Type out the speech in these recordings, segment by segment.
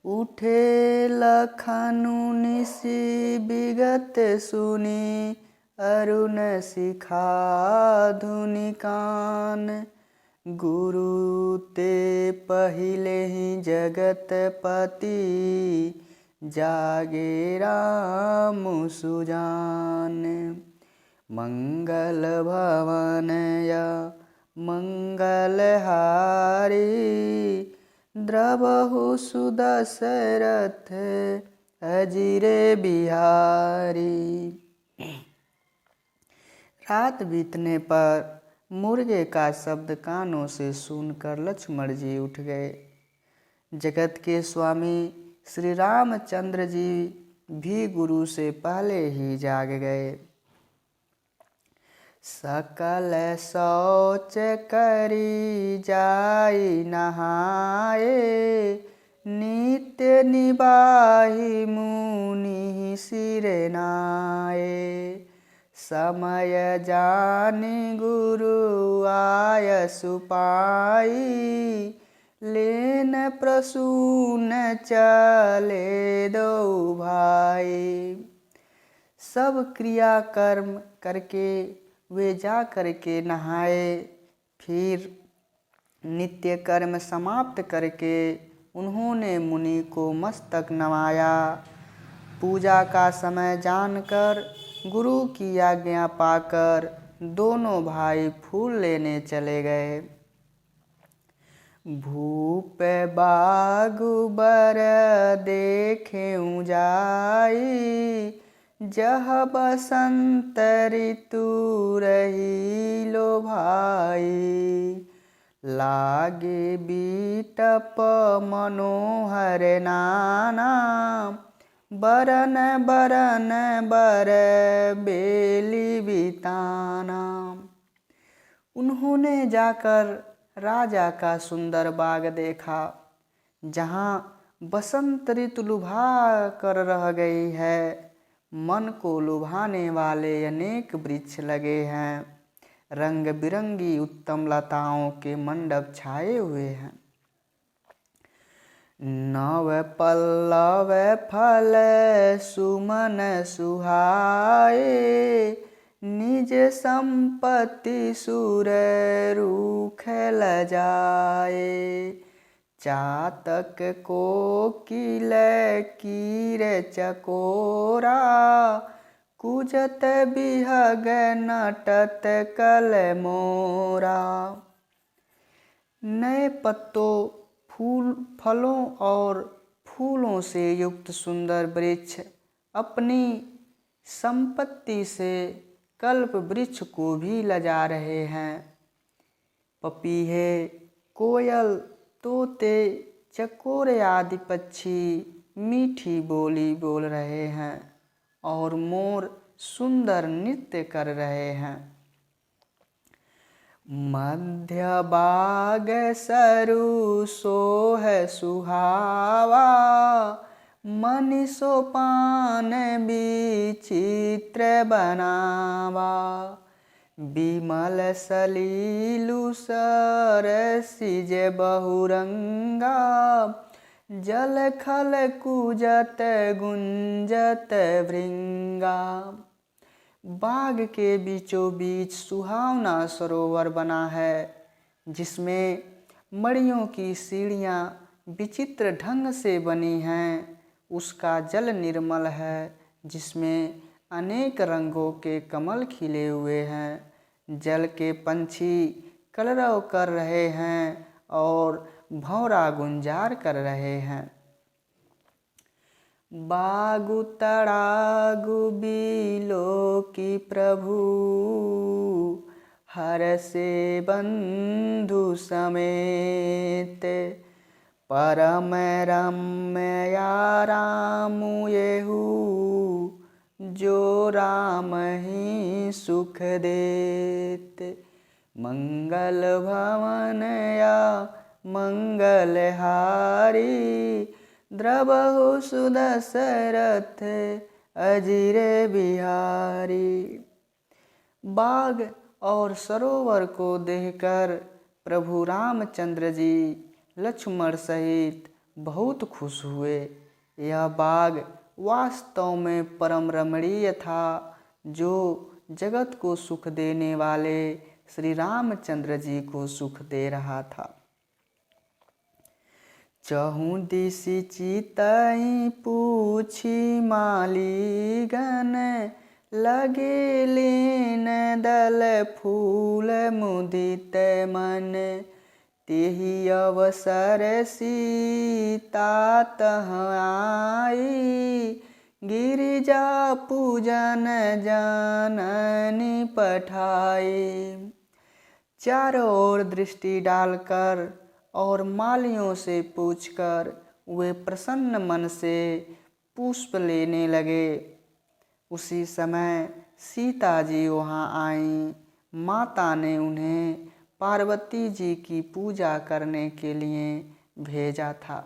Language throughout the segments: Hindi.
उठे लखनु निशि विगत सुनी अरुण शिखा धुनि कान। गुरु ते पहिले ही जगत पति जागे राम सुजान। मंगल भवन या मंगल हारी द्रवहु सुदशरथ अजिरे बिहारी। रात बीतने पर मुर्गे का शब्द कानों से सुनकर लक्ष्मण जी उठ गए। जगत के स्वामी श्री रामचंद्र जी भी गुरु से पहले ही जाग गए। सकल शौच करी जाई नहाए नित्य निबाही मुनि सिर नाए। समय जानि गुरु आय सुपाई लेन प्रसून चले दो भाई। सब क्रिया कर्म करके वे जा करके नहाए। फिर नित्य कर्म समाप्त करके उन्होंने मुनि को मस्तक नवाया। पूजा का समय जानकर गुरु की आज्ञा पाकर दोनों भाई फूल लेने चले गए। भूप बागुबर देखें जाई जह बसंत ऋतु रही लो भाई। लागे बीटप मनोहर नाना बरन बरन बर बेली बिताना। उन्होंने जाकर राजा का सुंदर बाग देखा जहाँ बसंत ऋतु लुभा कर रह गई है। मन को लुभाने वाले अनेक वृक्ष लगे हैं। रंग बिरंगी उत्तम लताओं के मंडप छाए हुए हैं। नव पल्लव फल सुमन सुहाए निज संपत्ति सुर रूख लजाए। चातक कोकिल कीर चकोरा कुजत बिहग नटत कल मोरा। नए पत्तों फलों और फूलों से युक्त सुंदर वृक्ष अपनी संपत्ति से कल्प वृक्ष को भी लजा रहे हैं। पपीहे कोयल तोते चकोरे आदि पक्षी मीठी बोली बोल रहे हैं और मोर सुंदर नृत्य कर रहे हैं। मध्य बाग सरु सोह सुहावा मनि सोपान विचित्र बनावा। बिमल सलीलु सरसिज बहुरंगा जल खल कुजत गुंजत भृंगा। बाग के बीचों बीच सुहावना सरोवर बना है जिसमें मड़ियों की सीढ़ियाँ विचित्र ढंग से बनी हैं। उसका जल निर्मल है जिसमें अनेक रंगों के कमल खिले हुए हैं। जल के पंछी कलरव कर रहे हैं और भंवरा गुंजार कर रहे हैं। बागु तड़ागु बिलो की प्रभु हर से बंधु समेत। परम रम्य राम येहू जो राम ही सुख देत। मंगल भवन या मंगल हारी द्रवहु सुदशरथ अजिरे बिहारी। बाग और सरोवर को देखकर प्रभु रामचंद्र जी लक्ष्मण सहित बहुत खुश हुए। यह बाग वास्तव में परम रमणीय था, जो जगत को सुख देने वाले श्री रामचंद्र जी को सुख दे रहा था। चहु दिसि चितई पूछी मालीगण, लगे लेन दल फूल मुदित मन। तेहि अवसर सीता तह आई, गिरिजा पूजन जननी पठाई। चारों ओर दृष्टि डालकर और मालियों से पूछकर वे प्रसन्न मन से पुष्प लेने लगे। उसी समय सीता जी वहाँ आईं। माता ने उन्हें पार्वती जी की पूजा करने के लिए भेजा था।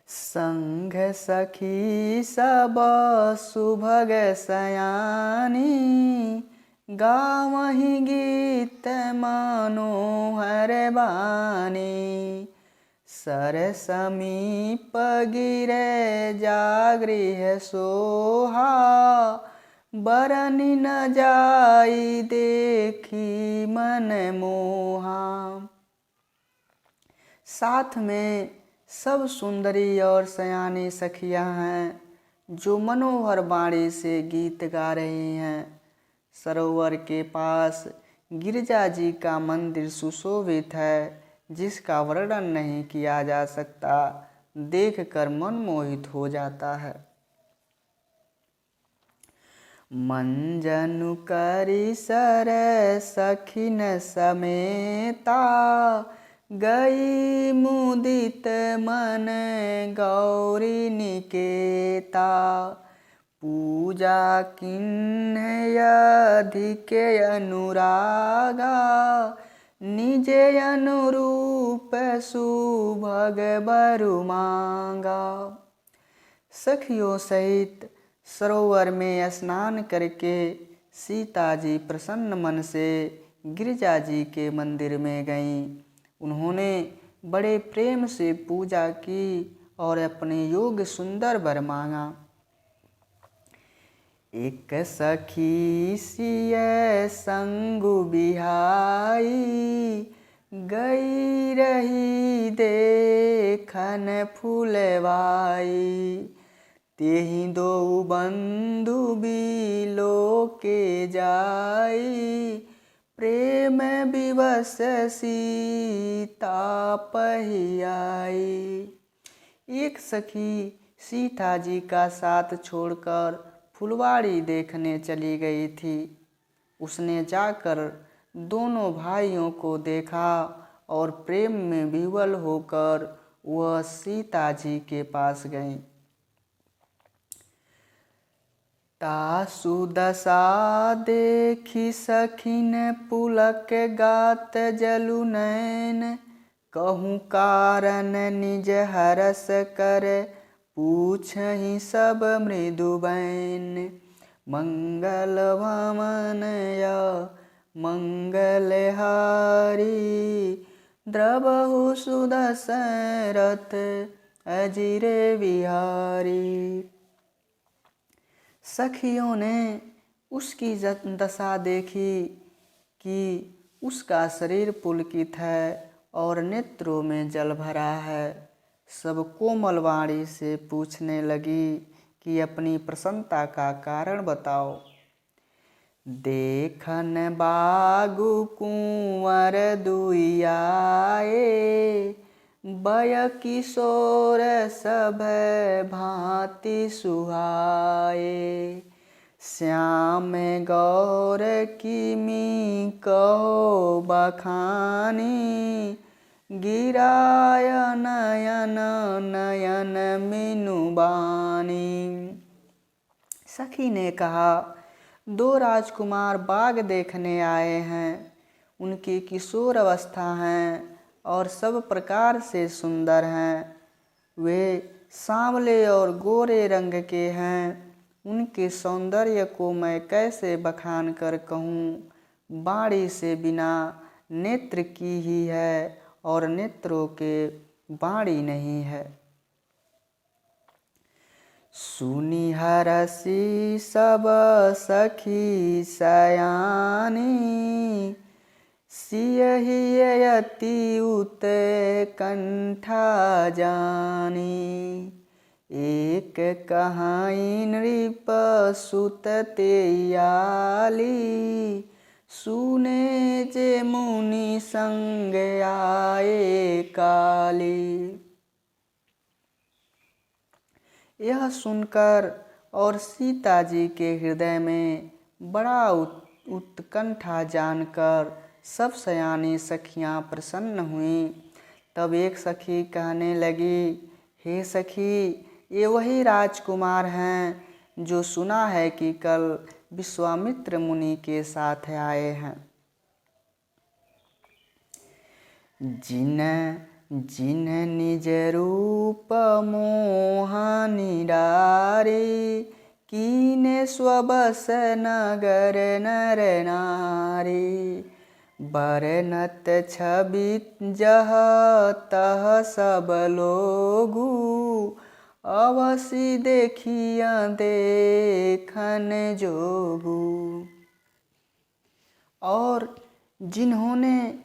संघ सखी सब सुभग सयानी, गावहीं गीत मनोहर बानी। सर समीप गिरे जागृह सोहा, बरनि न जाई देखी मन मोहा। साथ में सब सुंदरी और सयानी सखियां हैं, जो मनोहर बाणी से गीत गा रही हैं। सरोवर के पास गिरिजा जी का मंदिर सुशोभित है, जिसका वर्णन नहीं किया जा सकता, देखकर मन मोहित हो जाता है। मंजनु करी सर सखिन समेता, गई मुदित मन गौरी निकेता। पूजा किन्ह अधिक अनुरागा, निजे अनुरूप सुभग बरु मांगा। सखियों सहित सरोवर में स्नान करके सीता जी प्रसन्न मन से गिरिजा जी के मंदिर में गईं। उन्होंने बड़े प्रेम से पूजा की और अपने योग्य सुंदर वर मांगा। एक सखी सिय संगु बिहाई, गई रही देखन फूलवाई। तेहि दो बंधु बिलो के जाई, प्रेम विवश सीता पहियाई। एक सखी सीता जी का साथ छोड़कर फुलवाड़ी देखने चली गई थी। उसने जाकर दोनों भाइयों को देखा और प्रेम में विवल होकर वह सीता जी के पास गई। तासु दशा देखी सखिन पुलक गात जलु नैन, कहूँ कारण निज हरस कर पूछहि सब मृदु बैन। मंगल भवन या मंगल हारी, द्रवहु सुदशरथ अजिर विहारी। सखियों ने उसकी दशा देखी कि उसका शरीर पुलकित है और नेत्रों में जल भरा है। सब कोमल वाणी से पूछने लगी कि अपनी प्रसन्नता का कारण बताओ। देखन बागु कुंवर दुई आए, बय किशोर सब भांति सुहाए। श्याम गौर किमी कहो बखानी, गिराय नयन नयन मीनु बानी। सखी ने कहा, दो राजकुमार बाग देखने आए हैं। उनकी किशोर अवस्था हैं और सब प्रकार से सुंदर हैं। वे सांवले और गोरे रंग के हैं। उनके सौंदर्य को मैं कैसे बखान कर कहूँ। बाड़ी से बिना नेत्र की ही है और नेत्रों के बाणी नहीं है। सुनी हरसी सब सखी सयानी, सियहि अति उत्कंठा जानी। एक कहाई नृप सुत तेयाली, सुने जे मुनि संग आए काली। यह सुनकर और सीता जी के हृदय में बड़ा उत्कंठा जानकर सब सयानी सखियां प्रसन्न हुईं। तब एक सखी कहने लगी, हे सखी, ये वही राजकुमार हैं जो सुना है कि कल विश्वामित्र मुनि के साथ आए हैं। जिन निज रूप मोहनि डारी, कीने स्वबस नगर नर नारी। बरनत छवि जह तह सब लोगु, अवसि देखिया देखन जोगु। और जिन्होंने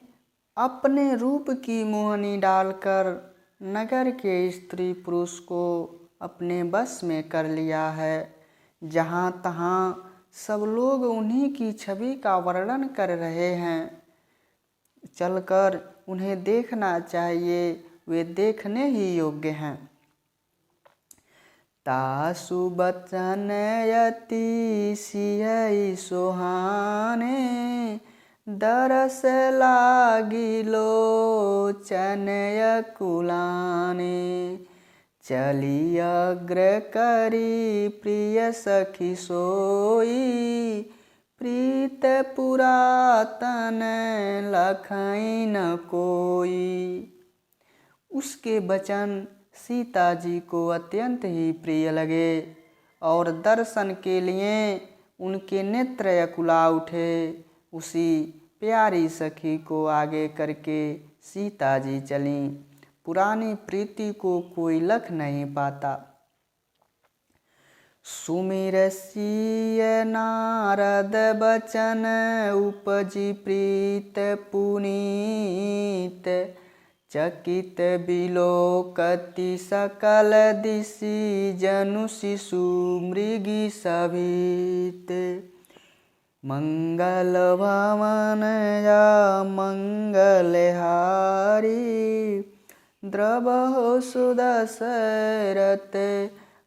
अपने रूप की मोहनी डालकर नगर के स्त्री पुरुष को अपने बस में कर लिया है, जहाँ तहाँ सब लोग उन्हीं की छवि का वर्णन कर रहे हैं। चलकर उन्हें देखना चाहिए, वे देखने ही योग्य हैं। तासु बचन यति सियहि सोहाने, दरस लागी लोचन अकुलाने। चली अग्र करी प्रिय सखी सोई, प्रीत पुरातन लखई न कोई। उसके वचन सीता जी को अत्यंत ही प्रिय लगे और दर्शन के लिए उनके नेत्र अकुला उठे। उसी प्यारी सखी को आगे करके सीता जी चलीं। पुरानी प्रीति को कोई लख नहीं पाता। सुमिर सिय नारद बचन, उपजी प्रीत पुनीत। चकित बिलोकति सकल दिशि, जनु शिशु मृगी सभित। मंगल भवन या मंगल हारी, द्रवहु सुदशरथ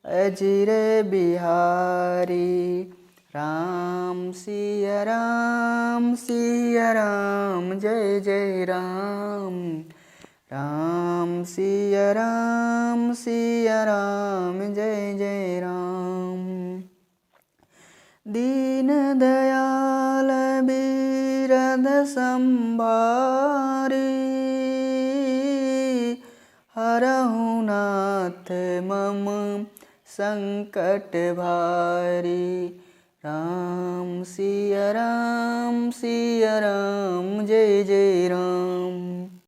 अजिर बिहारी। राम सिया राम सिया राम, जय जय राम। राम सिया राम सिया राम, जय जय राम। दीन दयाल बीरद संभारी, हरहु नाथ मम संकट भारी। राम सिया राम, जय जय राम।